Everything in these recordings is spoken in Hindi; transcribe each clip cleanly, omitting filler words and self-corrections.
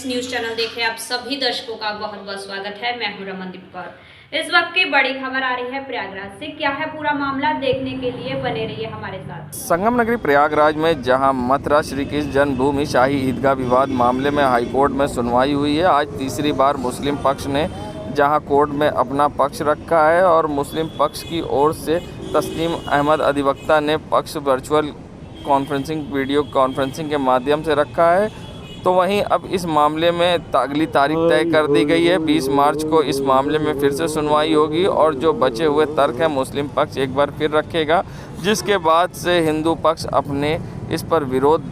फ्रेंड्स, न्यूज चैनल देख रहे आप सभी दर्शकों का बहुत बहुत स्वागत है। मैं हूं रमनदीप कौर। इस वक्त की बड़ी खबर आ रही है प्रयागराज से। क्या है पूरा मामला, देखने के लिए बने रहिए हमारे साथ। संगम नगरी प्रयागराज में जहां मथुरा श्री कृष्ण जन्मभूमि शाही ईदगाह विवाद मामले में हाईकोर्ट में सुनवाई हुई है। आज तीसरी बार मुस्लिम पक्ष ने जहां कोर्ट में अपना पक्ष रखा है और मुस्लिम पक्ष की ओर से तस्नीम अहमद अधिवक्ता ने पक्ष वर्चुअल कॉन्फ्रेंसिंग वीडियो कॉन्फ्रेंसिंग के माध्यम से रखा है। तो वहीं अब इस मामले में अगली तारीख तय कर दी गई है। 20 मार्च को इस मामले में फिर से सुनवाई होगी और जो बचे हुए तर्क हैं मुस्लिम पक्ष एक बार फिर रखेगा, जिसके बाद से हिंदू पक्ष अपने इस पर विरोध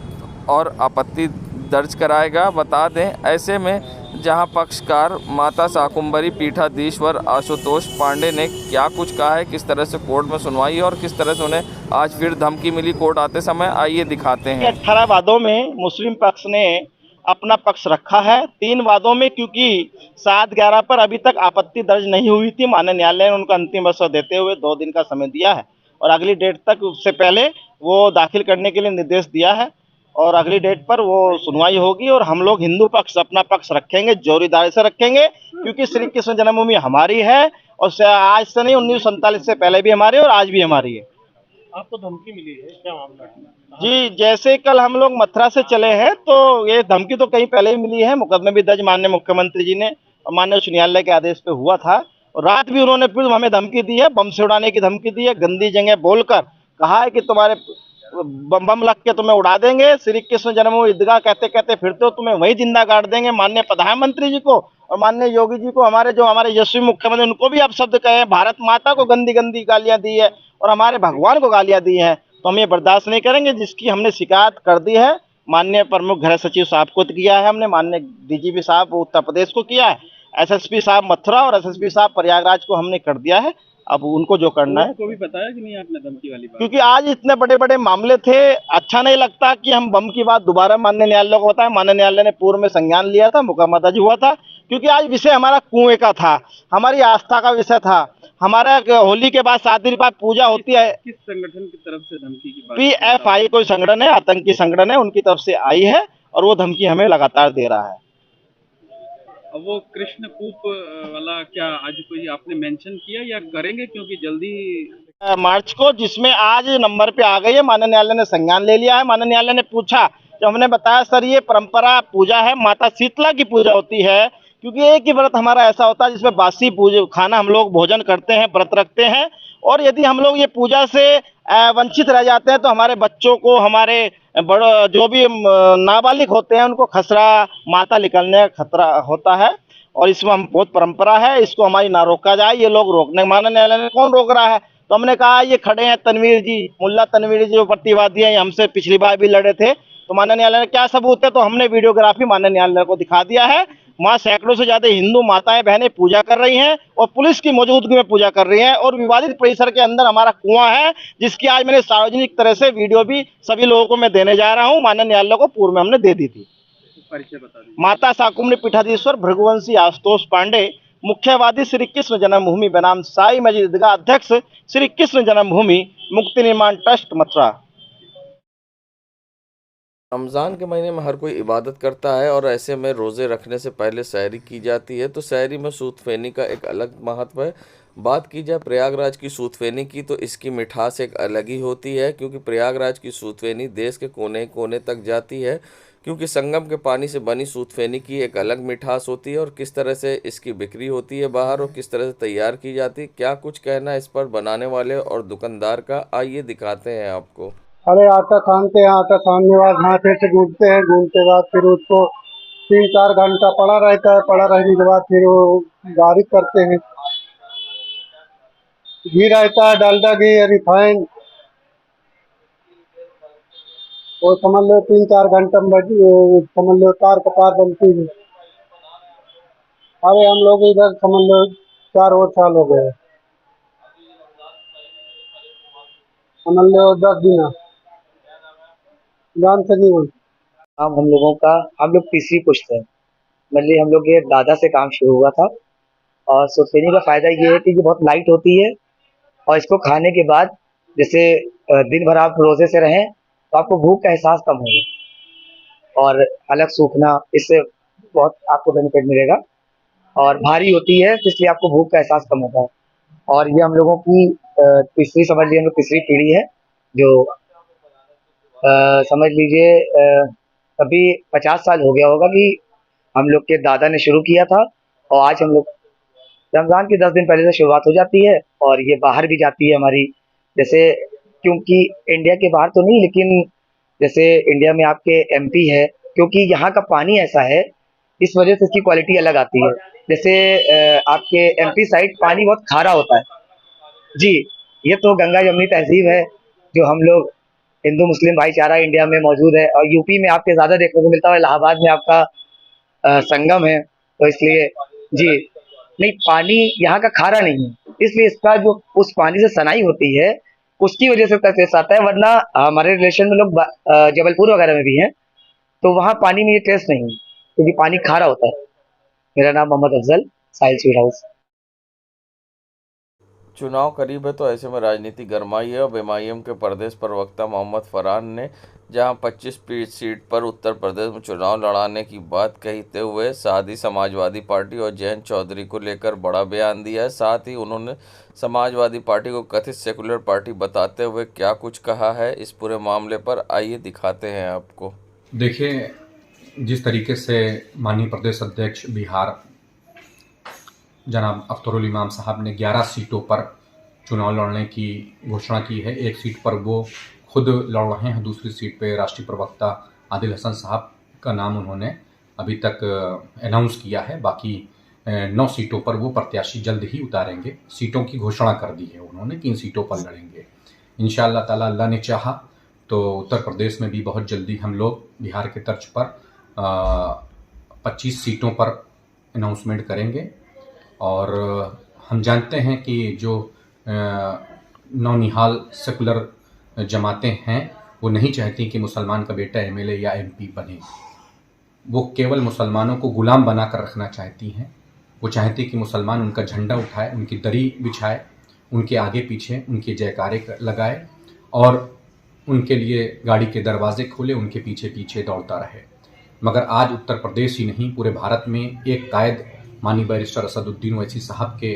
और आपत्ति दर्ज कराएगा। बता दें, ऐसे में जहां पक्षकार माता शाकुंभरी पीठाधीश्वर आशुतोष पांडे ने क्या कुछ कहा है, किस तरह से कोर्ट में सुनवाई और किस तरह से उन्हें आज फिर धमकी मिली कोर्ट आते समय, आइए दिखाते हैं। 18 वादों में मुस्लिम पक्ष ने अपना पक्ष रखा है। 3 वादों में क्योंकि 7/11 पर अभी तक आपत्ति दर्ज नहीं हुई थी, माननीय न्यायालय ने उनको अंतिम अवसर देते हुए 2 दिन का समय दिया है और अगली डेट तक उससे पहले वो दाखिल करने के लिए निर्देश दिया है और अगली डेट पर वो सुनवाई होगी और हम लोग हिंदू पक्ष अपना पक्ष रखेंगे, जोरीदारी से रखेंगे, क्योंकि श्री कृष्ण जन्मभूमि हमारी है और आज से नहीं, 1947 से पहले भी हमारी और आज भी हमारी है। आपको धमकी मिली है, क्या मामला है? जी, जैसे कल हम लोग मथुरा से चले हैं तो ये धमकी तो कहीं पहले ही मिली है। मुकदमे भी दर्ज माननीय मुख्यमंत्री जी ने और माननीय उच्च न्यायालय के आदेश पे हुआ था और रात भी उन्होंने फिर हमें धमकी दी है, बम से उड़ाने की धमकी दी है, गंदी जगह बोलकर कहा है कि तुम्हारे बम लग के तुम्हें उड़ा देंगे, श्री कृष्ण जन्मभूमि ईदगाह कहते कहते फिरते हो, तुम्हें वही जिंदा गाड़ देंगे। माननीय प्रधानमंत्री जी को और माननीय योगी जी को, हमारे यशस्वी मुख्यमंत्री, उनको भी आप शब्द कहे, भारत माता को गंदी गंदी गालियां दी है और हमारे भगवान को गालियां दी हैं, तो हम ये बर्दाश्त नहीं करेंगे। जिसकी हमने शिकायत कर दी है, माननीय प्रमुख गृह सचिव साहब को किया है हमने, माननीय डीजीपी साहब उत्तर प्रदेश को किया है, एसएसपी साहब मथुरा और एसएसपी साहब प्रयागराज को हमने कर दिया है। अब उनको जो करना है। को भी बताया कि नहीं आपने धमकी वाली बात? क्योंकि आज इतने बड़े बड़े मामले थे, अच्छा नहीं लगता कि हम बम की बात दोबारा माननीय न्यायालय को बताएं। माननीय न्यायालय ने पूर्व में संज्ञान लिया था, मुकदमा दर्ज हुआ था, क्योंकि आज विषय हमारा कुएं का था, हमारी आस्था का विषय था। हमारा होली के बाद 7 दिन बाद पूजा होती है। किस संगठन की तरफ से धमकी की बात? PFI कोई संगठन है, आतंकी संगठन है, उनकी तरफ से आई है और वो धमकी हमें लगातार दे रहा है। अब वो कृष्ण कूप वाला क्या आज कोई आपने मेंशन किया या करेंगे, क्योंकि जल्दी मार्च को, जिसमें आज नंबर पे आ गई है, माननीय न्यायालय ने संज्ञान ले लिया है। माननीय न्यायालय ने पूछा, जब हमने बताया सर ये परंपरा पूजा है, माता शीतला की पूजा होती है, क्योंकि एक ही व्रत हमारा ऐसा होता है जिसमें बासी पूजा खाना हम लोग भोजन करते हैं, व्रत रखते हैं, और यदि हम लोग ये पूजा से वंचित रह जाते हैं तो हमारे बच्चों को, हमारे बड़ो जो भी नाबालिग होते हैं, उनको खसरा माता निकलने का खतरा होता है और इसमें हम बहुत परंपरा है, इसको हमारी ना रोका जाए। ये लोग रोकने, माननीय न्यायालय ने कौन रोक रहा है? तो हमने कहा ये खड़े हैं तनवीर जी, मुल्ला तनवीर जी जो प्रतिवादी हैं, हमसे पिछली बार भी लड़े थे, तो माननीय न्यायालय ने क्या सबूत है, तो हमने वीडियोग्राफी माननीय न्यायालय को दिखा दिया है। वहाँ सैकड़ों से ज्यादा हिंदू माताएं बहनें पूजा कर रही हैं और पुलिस की मौजूदगी में पूजा कर रही हैं और विवादित परिसर के अंदर हमारा कुआं है, जिसकी आज मैंने सार्वजनिक तरह से वीडियो भी सभी लोगों को मैं देने जा रहा हूँ। माननीय न्यायालय को पूर्व में हमने दे दी थी। परिचय बता दीजिए। माता शाकुंभरी पीठाधीश्वर भृगुवंशी आशुतोष पांडे, मुख्यवादी श्री कृष्ण जन्मभूमि बनाम साई मस्जिद ईदगाह, अध्यक्ष श्री कृष्ण जन्मभूमि मुक्ति निर्माण ट्रस्ट मथुरा। रमज़ान के महीने में हर कोई इबादत करता है और ऐसे में रोज़े रखने से पहले सहरी की जाती है। तो सहरी में सूत फेनी का एक अलग महत्व है। बात की जाए प्रयागराज की सूत फेनी की, तो इसकी मिठास एक अलग ही होती है, क्योंकि प्रयागराज की सूत फेनी देश के कोने कोने तक जाती है, क्योंकि संगम के पानी से बनी सूत फेनी की एक अलग मिठास होती है। और किस तरह से इसकी बिक्री होती है बाहर और किस तरह से तैयार की जाती है, क्या कुछ कहना है इस पर बनाने वाले और दुकानदार का, आइए दिखाते हैं आपको। अरे आटा छानते हैं, आटा छानने बाद हाथे से गूंथते हैं, गूंथते बाद फिर उसको 3-4 घंटा पड़ा रहता है, पड़ा रहने के बाद फिर वो बारीक करते हैं। घी रहता है, डालडा घी या रिफाइन, वो समझ लो 3-4 घंटा में समझ लो तार कपार बनती है। अरे हम लोग इधर समझ लो 4 और साल हो गए, समझ लो 10 दिन जान से नहीं हुई। हम लोगों का, हम लोग तीसरी पुश्त है, मतलब हम लोग ये दादा से काम शुरू हुआ था। और सुथनी का फायदा ये है कि ये बहुत लाइट होती है और इसको खाने के बाद जैसे दिन भर आप रोजे से रहें तो आपको भूख का एहसास कम होगा और अलग सूखना, इससे बहुत आपको बेनिफिट मिलेगा। और भारी होती है तो इसलिए आपको भूख का एहसास कम होता है। और ये हम लोगों की तीसरी, समझ लीजिए हम लोग तीसरी पीढ़ी है जो समझ लीजिए अभी 50 साल हो गया होगा कि हम लोग के दादा ने शुरू किया था, और आज हम लोग रमज़ान के 10 दिन पहले से शुरुआत हो जाती है और ये बाहर भी जाती है हमारी, जैसे क्योंकि इंडिया के बाहर तो नहीं, लेकिन जैसे इंडिया में आपके एमपी है, क्योंकि यहाँ का पानी ऐसा है, इस वजह से इसकी क्वालिटी अलग आती है। जैसे आपके एमपी साइड पानी बहुत खारा होता है। जी, ये तो गंगा जमुनी तहजीब है जो हम लोग हिंदू मुस्लिम भाईचारा इंडिया में मौजूद है, और यूपी में आपके ज़्यादा देखने को मिलता है, इलाहाबाद में आपका संगम है, तो इसलिए जी नहीं, पानी यहाँ का खारा नहीं है, इसलिए इसका जो उस पानी से सनाई होती है उसकी वजह से टेस्ट आता है। वरना हमारे रिलेशन में लोग जबलपुर वगैरह में भी हैं, तो वहाँ पानी में ये टेस्ट नहीं है क्योंकि पानी खारा होता है। मेरा नाम मोहम्मद अफजल, साहिल स्वीट हाउस। चुनाव करीब है तो ऐसे में राजनीति गरमाई है। अब एमआईएम के प्रदेश प्रवक्ता मोहम्मद फरहान ने जहां 25 सीट पर उत्तर प्रदेश में चुनाव लड़ाने की बात कहते हुए सादी समाजवादी पार्टी और जयंत चौधरी को लेकर बड़ा बयान दिया है। साथ ही उन्होंने समाजवादी पार्टी को कथित सेकुलर पार्टी बताते हुए क्या कुछ कहा है, इस पूरे मामले पर आइए दिखाते हैं आपको। देखिए, जिस तरीके से माननीय प्रदेश अध्यक्ष बिहार जनाब अख्तरुल इमाम साहब ने 11 सीटों पर चुनाव लड़ने की घोषणा की है। एक सीट पर वो खुद लड़ रहे हैं, दूसरी सीट पे राष्ट्रीय प्रवक्ता आदिल हसन साहब का नाम उन्होंने अभी तक अनाउंस किया है। बाकी 9 सीटों पर वो प्रत्याशी जल्द ही उतारेंगे। सीटों की घोषणा कर दी है उन्होंने, 3 सीटों पर लड़ेंगे इंशाअल्लाह ताला। अल्लाह ने चाहा तो उत्तर प्रदेश में भी बहुत जल्दी हम लोग बिहार के तर्ज पर 25 सीटों पर अनाउंसमेंट करेंगे। और हम जानते हैं कि जो नौनिहाल सेकुलर जमातें हैं वो नहीं चाहती कि मुसलमान का बेटा एमएलए या एमपी बने। वो केवल मुसलमानों को गुलाम बनाकर रखना चाहती हैं। वो चाहती कि मुसलमान उनका झंडा उठाए, उनकी दरी बिछाए, उनके आगे पीछे उनके जयकारे लगाए और उनके लिए गाड़ी के दरवाजे खोले, उनके पीछे पीछे दौड़ता रहे। मगर आज उत्तर प्रदेश ही नहीं, पूरे भारत में एक कायद माननीय बैरिस्टर असदुद्दीन ओवैसी साहब के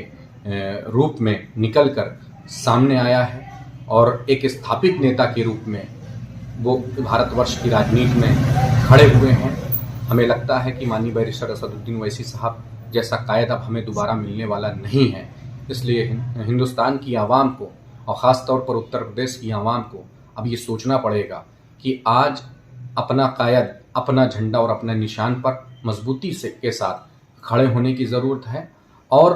रूप में निकलकर सामने आया है और एक स्थापित नेता के रूप में वो भारतवर्ष की राजनीति में खड़े हुए हैं। हमें लगता है कि माननीय बैरिस्टर असदुद्दीन ओवैसी साहब जैसा कायद अब हमें दोबारा मिलने वाला नहीं है। इसलिए हिंदुस्तान की आवाम को और ख़ास तौर पर उत्तर प्रदेश की आवाम को अब ये सोचना पड़ेगा कि आज अपना कायद, अपना झंडा और अपने निशान पर मजबूती से के साथ खड़े होने की ज़रूरत है। और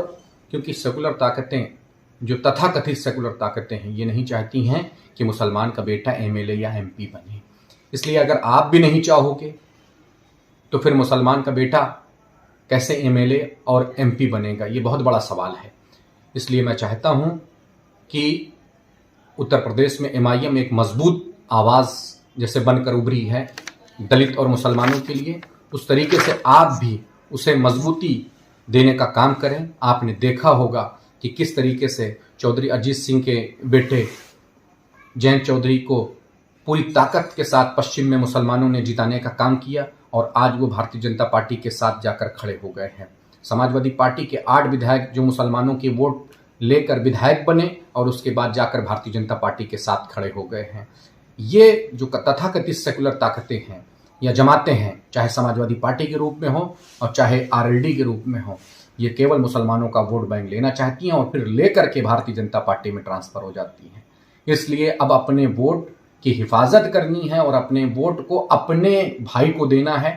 क्योंकि सेकुलर ताकतें, जो तथाकथित सेकुलर ताकतें हैं, ये नहीं चाहती हैं कि मुसलमान का बेटा एमएलए या एमपी बने। इसलिए अगर आप भी नहीं चाहोगे तो फिर मुसलमान का बेटा कैसे एमएलए और एमपी बनेगा, ये बहुत बड़ा सवाल है। इसलिए मैं चाहता हूँ कि उत्तर प्रदेश में एमआईएम एक मजबूत आवाज़ जैसे बनकर उभरी है दलित और मुसलमानों के लिए, उस तरीके से आप भी उसे मजबूती देने का काम करें। आपने देखा होगा कि किस तरीके से चौधरी अजीत सिंह के बेटे जयंत चौधरी को पूरी ताकत के साथ पश्चिम में मुसलमानों ने जिताने का काम किया और आज वो भारतीय जनता पार्टी के साथ जाकर खड़े हो गए हैं। समाजवादी पार्टी के 8 विधायक जो मुसलमानों के वोट लेकर विधायक बने और उसके बाद जाकर भारतीय जनता पार्टी के साथ खड़े हो गए हैं। ये जो तथाकथित सेकुलर ताकतें हैं या जमातें हैं, चाहे समाजवादी पार्टी के रूप में हो और चाहे आरएलडी के रूप में हो, ये केवल मुसलमानों का वोट बैंक लेना चाहती हैं और फिर लेकर के भारतीय जनता पार्टी में ट्रांसफ़र हो जाती हैं। इसलिए अब अपने वोट की हिफाजत करनी है और अपने वोट को अपने भाई को देना है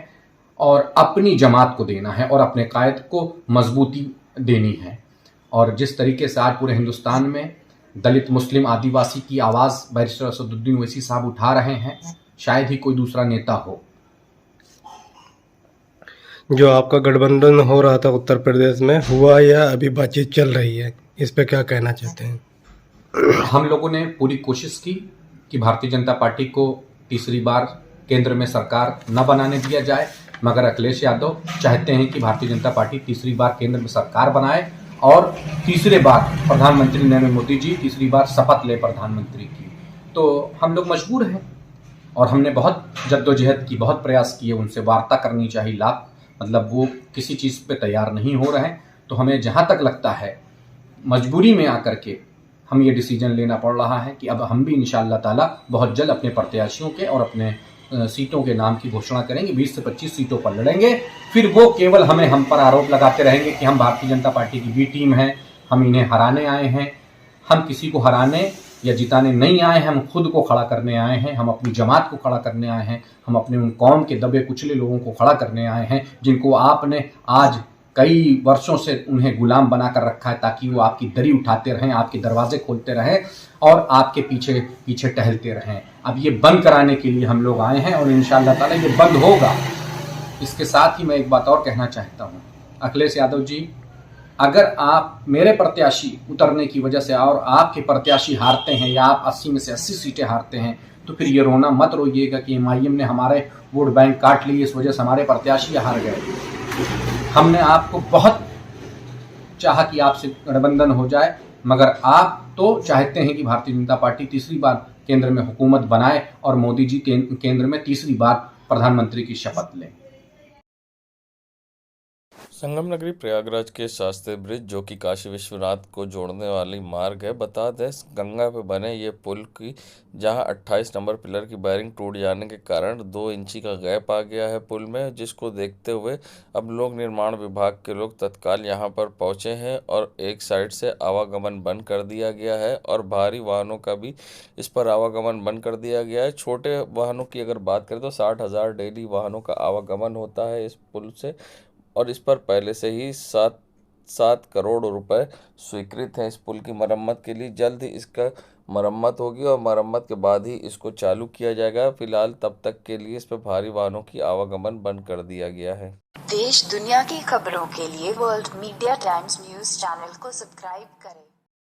और अपनी जमात को देना है और अपने कायद को मजबूती देनी है। और जिस तरीके से आज पूरे हिंदुस्तान में दलित, मुस्लिम, आदिवासी की आवाज़ बैरिस्टर असदुद्दीन ओवैसी साहब उठा रहे हैं, शायद ही कोई दूसरा नेता हो। जो आपका गठबंधन हो रहा था उत्तर प्रदेश में, हुआ या अभी बातचीत चल रही है, इस पे क्या कहना चाहते हैं? हम लोगों ने पूरी कोशिश की कि भारतीय जनता पार्टी को तीसरी बार केंद्र में सरकार न बनाने दिया जाए, मगर अखिलेश यादव चाहते हैं कि भारतीय जनता पार्टी तीसरी बार केंद्र में सरकार बनाए और तीसरे बार प्रधानमंत्री नरेंद्र मोदी जी तीसरी बार शपथ ले प्रधानमंत्री की। तो हम लोग मजबूर हैं और हमने बहुत जद्दोजहद की, बहुत प्रयास किए, उनसे वार्ता करनी चाहिए, मतलब वो किसी चीज़ पे तैयार नहीं हो रहे हैं। तो हमें जहाँ तक लगता है मजबूरी में आकर के हम ये डिसीजन लेना पड़ रहा है कि अब हम भी इंशाअल्लाह ताला बहुत जल्द अपने प्रत्याशियों के और अपने सीटों के नाम की घोषणा करेंगे। 20 से 25 सीटों पर लड़ेंगे। फिर वो केवल हम पर आरोप लगाते रहेंगे कि हम भारतीय जनता पार्टी की बी टीम हैं, हम इन्हें हराने आए हैं। हम किसी को हराने या जिताने नहीं आए हैं, हम खुद को खड़ा करने आए हैं, हम अपनी जमात को खड़ा करने आए हैं, हम अपने उन कौम के दबे कुचले लोगों को खड़ा करने आए हैं जिनको आपने आज कई वर्षों से उन्हें गुलाम बना कर रखा है ताकि वो आपकी दरी उठाते रहें, आपके दरवाजे खोलते रहें और आपके पीछे पीछे टहलते रहें। अब ये बंद कराने के लिए हम लोग आए हैं और इंशाअल्लाह ताला ये बंद होगा। इसके साथ ही मैं एक बात और कहना चाहता हूँ, अखिलेश यादव जी, अगर आप मेरे प्रत्याशी उतरने की वजह से और आपके प्रत्याशी हारते हैं या आप 80 में से 80 सीटें हारते हैं तो फिर ये रोना मत रोइएगा कि MIM ने हमारे वोट बैंक काट लिए, इस वजह से हमारे प्रत्याशी हार गए। हमने आपको बहुत चाहा कि आपसे गठबंधन हो जाए, मगर आप तो चाहते हैं कि भारतीय जनता पार्टी तीसरी बार केंद्र में हुकूमत बनाए और मोदी जी केंद्र में तीसरी बार प्रधानमंत्री की शपथ लें। संगम नगरी प्रयागराज के शास्त्री ब्रिज जो कि काशी विश्वनाथ को जोड़ने वाली मार्ग है, बता दें गंगा पे बने ये पुल की जहां 28 नंबर पिलर की बेयरिंग टूट जाने के कारण 2 इंची का गैप आ गया है पुल में, जिसको देखते हुए अब लोक निर्माण विभाग के लोग तत्काल यहां पर पहुंचे हैं और एक साइड से आवागमन बंद कर दिया गया है और भारी वाहनों का भी इस पर आवागमन बंद कर दिया गया है। छोटे वाहनों की अगर बात करें तो 60,000 डेली वाहनों का आवागमन होता है इस पुल से और इस पर पहले से ही 7 करोड़ रुपए स्वीकृत हैं इस पुल की मरम्मत के लिए। जल्द ही इसका मरम्मत होगी और मरम्मत के बाद ही इसको चालू किया जाएगा। फिलहाल तब तक के लिए इस पर भारी वाहनों की आवागमन बंद कर दिया गया है। देश दुनिया की खबरों के लिए world media times news channel को सब्सक्राइब करें।